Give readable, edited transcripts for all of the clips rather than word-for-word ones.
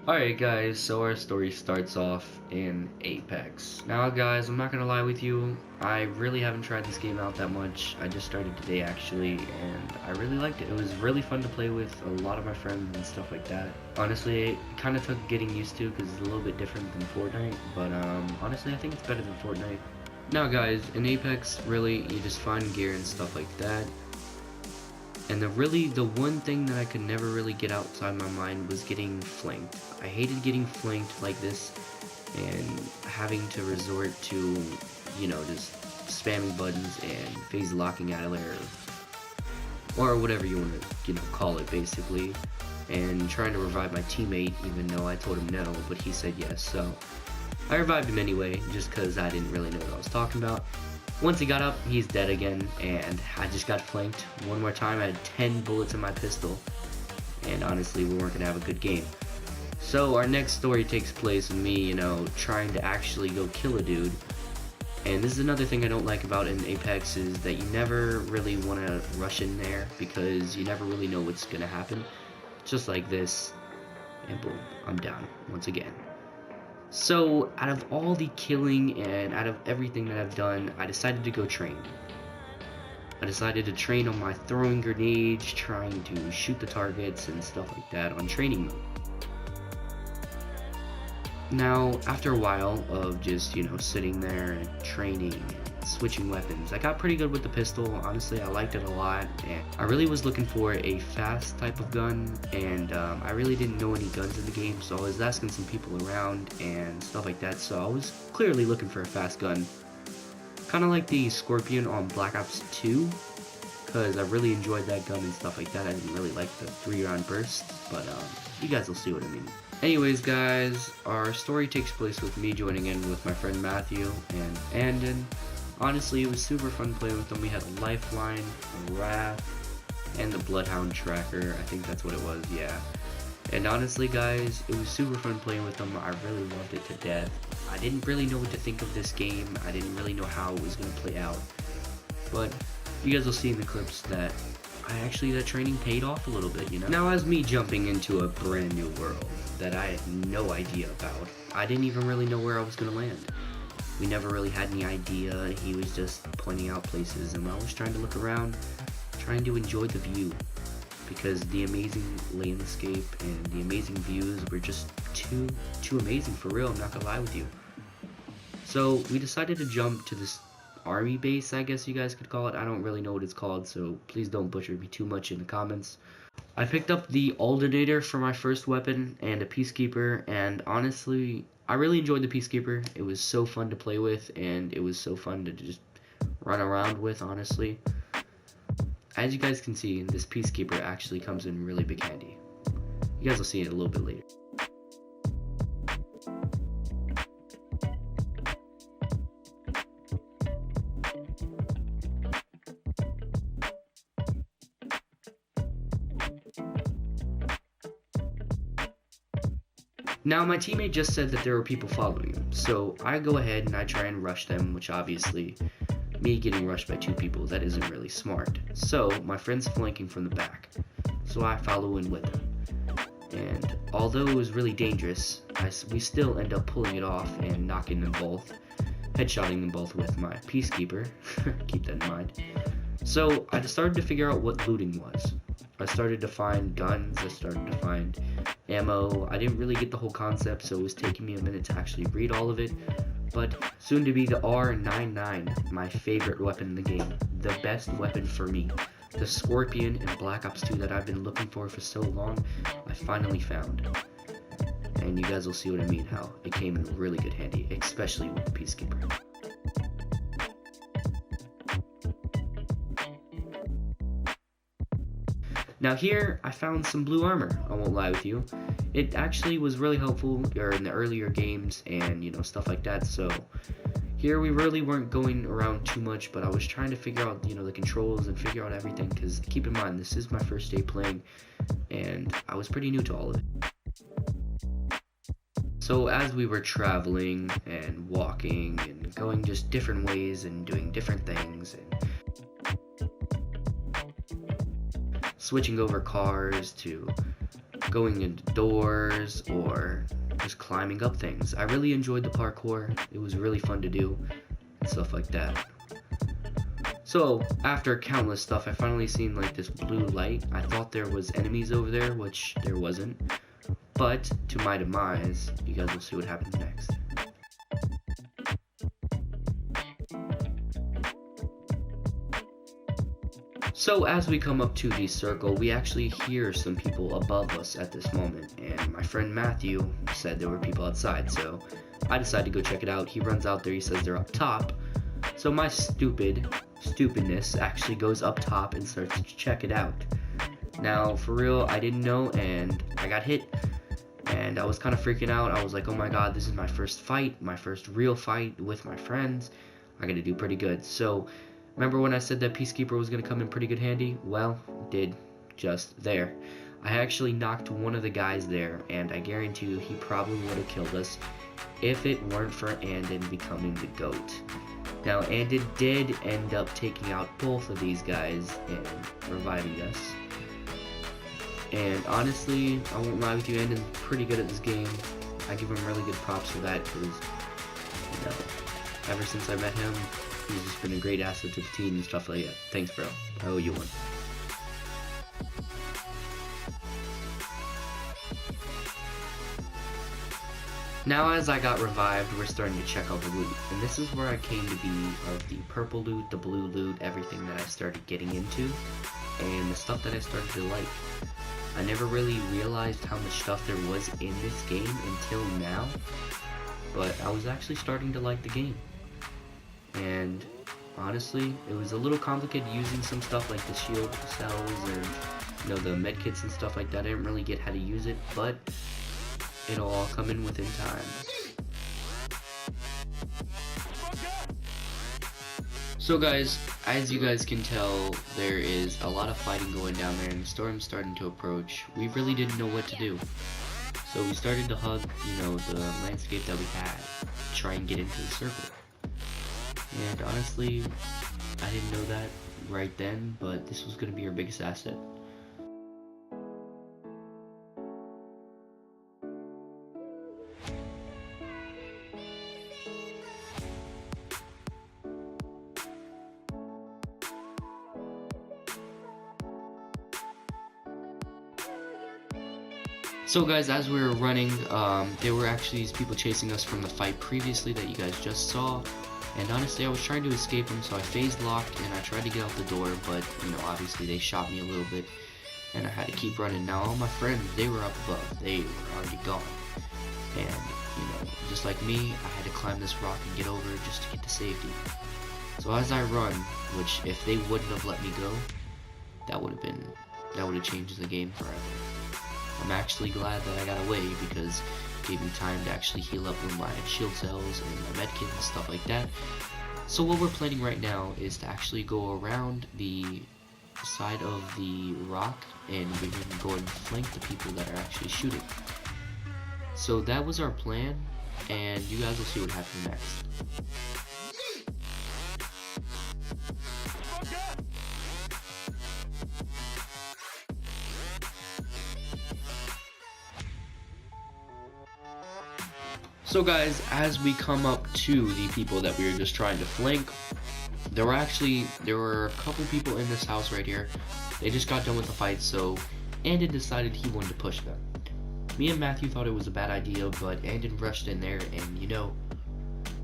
Alright guys, so our story starts off in Apex. Now guys, I'm not gonna lie with you, I really haven't tried this game out that much. I just started today actually, and I really liked it. It was really fun to play with a lot of my friends and stuff like that. Honestly, it kind of took getting used to because it's a little bit different than Fortnite, but honestly I think it's better than Fortnite. Now guys, in Apex, really, you just find gear and stuff like that. And the one thing that I could never really get outside my mind was getting flanked. I hated getting flanked like this and having to resort to, just spamming buttons and phase locking out of there, or whatever you want to, call it basically, and trying to revive my teammate even though I told him no, but he said yes, so I revived him anyway, just because I didn't really know what I was talking about. Once he got up, he's dead again, and I just got flanked one more time. I had 10 bullets in my pistol, and honestly, we weren't going to have a good game. So our next story takes place with me, trying to actually go kill a dude. And this is another thing I don't like about in Apex, is that you never really want to rush in there, because you never really know what's going to happen. Just like this, and boom, I'm down once again. So, out of all the killing and out of everything that I've done, I decided to go train. I decided to train on my throwing grenades, trying to shoot the targets and stuff like that on training mode. Now, after a while of just, sitting there and training and switching weapons, I got pretty good with the pistol. Honestly, I liked it a lot, and I really was looking for a fast type of gun, and I really didn't know any guns in the game, so I was asking some people around and stuff like that, so I was clearly looking for a fast gun. Kind of like the Scorpion on Black Ops 2, because I really enjoyed that gun and stuff like that. I didn't really like the 3-round burst, but you guys will see what I mean. Anyways guys, our story takes place with me joining in with my friend Matthew and Andon. Honestly, it was super fun playing with them. We had a Lifeline, a Wrath, and the Bloodhound Tracker. I think that's what it was, yeah. And honestly guys, it was super fun playing with them. I really loved it to death. I didn't really know what to think of this game. I didn't really know how it was going to play out. But you guys will see in the clips that that training paid off a little bit, Now, as me jumping into a brand new world that I had no idea about, I didn't even really know where I was going to land. We never really had any idea. He was just pointing out places, and I was trying to look around, trying to enjoy the view, because the amazing landscape and the amazing views were just too amazing for real. I'm not gonna lie with you. So we decided to jump to this army base, I guess you guys could call it. I don't really know what it's called, so please don't butcher me too much in the comments. I picked up the Alternator for my first weapon and a Peacekeeper, and honestly, I really enjoyed the Peacekeeper. It was so fun to play with, and it was so fun to just run around with, honestly. As you guys can see, this Peacekeeper actually comes in really big handy. You guys will see it a little bit later. Now, my teammate just said that there were people following him, so I go ahead and I try and rush them, which obviously, me getting rushed by 2 people, that isn't really smart. So, my friend's flanking from the back, so I follow in with him. And although it was really dangerous, we still end up pulling it off and knocking them both, headshotting them both with my Peacekeeper, keep that in mind. So, I started to figure out what looting was. I started to find guns, I started to find ammo. I didn't really get the whole concept, so it was taking me a minute to actually read all of it. But soon to be the R99, my favorite weapon in the game, the best weapon for me. The Scorpion in Black Ops 2 that I've been looking for so long, I finally found. And you guys will see what I mean, how it came in really good handy, especially with the Peacekeeper. Now here, I found some blue armor, I won't lie with you. It actually was really helpful in the earlier games and, stuff like that, so here we really weren't going around too much, but I was trying to figure out, the controls and figure out everything, because keep in mind, this is my first day playing, and I was pretty new to all of it. So as we were traveling and walking and going just different ways and doing different things and switching over cars to going into doors or just climbing up things. I really enjoyed the parkour. It was really fun to do and stuff like that. So after countless stuff, I finally seen like this blue light. I thought there was enemies over there, which there wasn't. But to my demise, you guys will see what happens next. So as we come up to the circle, we actually hear some people above us at this moment, and my friend Matthew said there were people outside, so I decided to go check it out. He runs out there, he says they're up top, so my stupidness actually goes up top and starts to check it out. Now, for real, I didn't know, and I got hit, and I was kind of freaking out. I was like, oh my god, this is my first fight, my first real fight with my friends. I gotta do pretty good. So remember when I said that Peacekeeper was going to come in pretty good handy? Well, it did just there. I actually knocked one of the guys there, and I guarantee you he probably would have killed us if it weren't for Andon becoming the GOAT. Now, Andon did end up taking out both of these guys and reviving us. And honestly, I won't lie with you, Andon's pretty good at this game. I give him really good props for that, because, you know, ever since I met him, he's just been a great asset to the team and stuff like that. Thanks, bro. I owe you one. Now, as I got revived, we're starting to check out the loot. And this is where I came to be of the purple loot, the blue loot, everything that I started getting into, and the stuff that I started to like. I never really realized how much stuff there was in this game until now, but I was actually starting to like the game. And honestly, it was a little complicated using some stuff like the shield cells and, you know, the medkits and stuff like that. I didn't really get how to use it, but it'll all come in within time. So guys, as you guys can tell, there is a lot of fighting going down there and the storm's starting to approach. We really didn't know what to do. So we started to hug, you know, the landscape that we had, try and get into the circle. And honestly, I didn't know that right then, but this was going to be our biggest asset. So guys, as we were running, there were actually these people chasing us from the fight previously that you guys just saw. And honestly, I was trying to escape them, so I phase locked and I tried to get out the door, but, you know, obviously they shot me a little bit and I had to keep running. Now, all my friends, they were up above. They were already gone. And, you know, just like me, I had to climb this rock and get over just to get to safety. So as I run, which if they wouldn't have let me go, that would have changed the game forever. I'm actually glad that I got away because it gave me time to actually heal up with my shield cells and my medkit and stuff like that. So what we're planning right now is to actually go around the side of the rock and we're going to go and flank the people that are actually shooting. So that was our plan, and you guys will see what happens next. So guys, as we come up to the people that we were just trying to flank, there were a couple people in this house right here. They just got done with the fight, so Andon decided he wanted to push them. Me and Matthew thought it was a bad idea, but Andon rushed in there, and you know,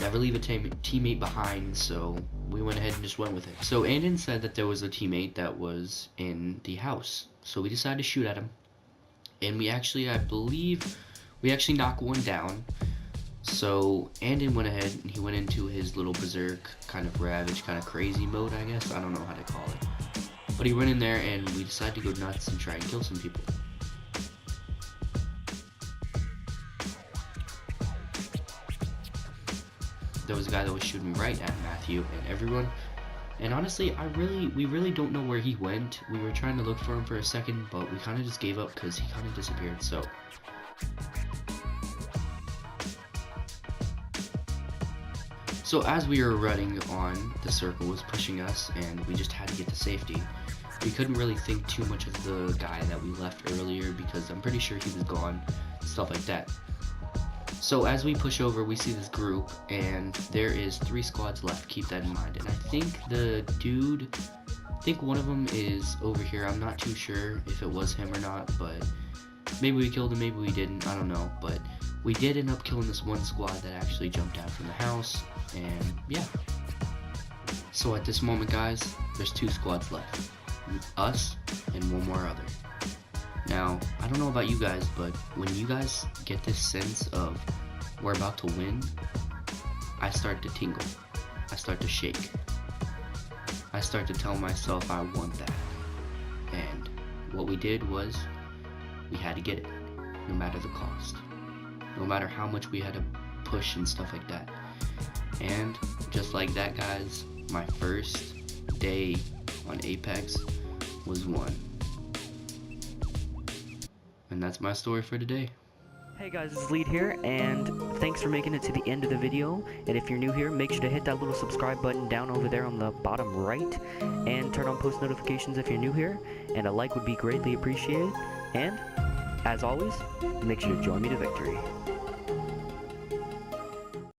never leave a teammate behind, so we went ahead and just went with it. So Andon said that there was a teammate that was in the house, so we decided to shoot at him, and I believe we actually knocked one down. So Andon went ahead and he went into his little berserk, kind of ravage, kind of crazy mode, I guess. I don't know how to call it. But he went in there and we decided to go nuts and try and kill some people. There was a guy that was shooting right at Matthew and everyone. And honestly, we really don't know where he went. We were trying to look for him for a second, but we kind of just gave up because he kind of disappeared, so. So as we were running on, the circle was pushing us and we just had to get to safety. we couldn't really think too much of the guy that we left earlier because I'm pretty sure he was gone, stuff like that. So as we push over, we see this group, and there is 3 squads left, keep that in mind. And I think the dude, I think one of them is over here. I'm not too sure if it was him or not, but maybe we killed him, maybe we didn't, I don't know. But we did end up killing this one squad that actually jumped out from the house, and yeah. So at this moment, guys, there's 2 squads left. Us and one more other. Now, I don't know about you guys, but when you guys get this sense of we're about to win, I start to tingle. I start to shake. I start to tell myself I want that. And what we did was we had to get it, no matter the cost. No matter how much we had to push and stuff like that. And just like that, guys, my first day on Apex was won. And that's my story for today. Hey guys, this is Lead here, and thanks for making it to the end of the video. And if you're new here, make sure to hit that little subscribe button down over there on the bottom right, and turn on post notifications if you're new here, and a like would be greatly appreciated. And, as always, make sure to join me to victory.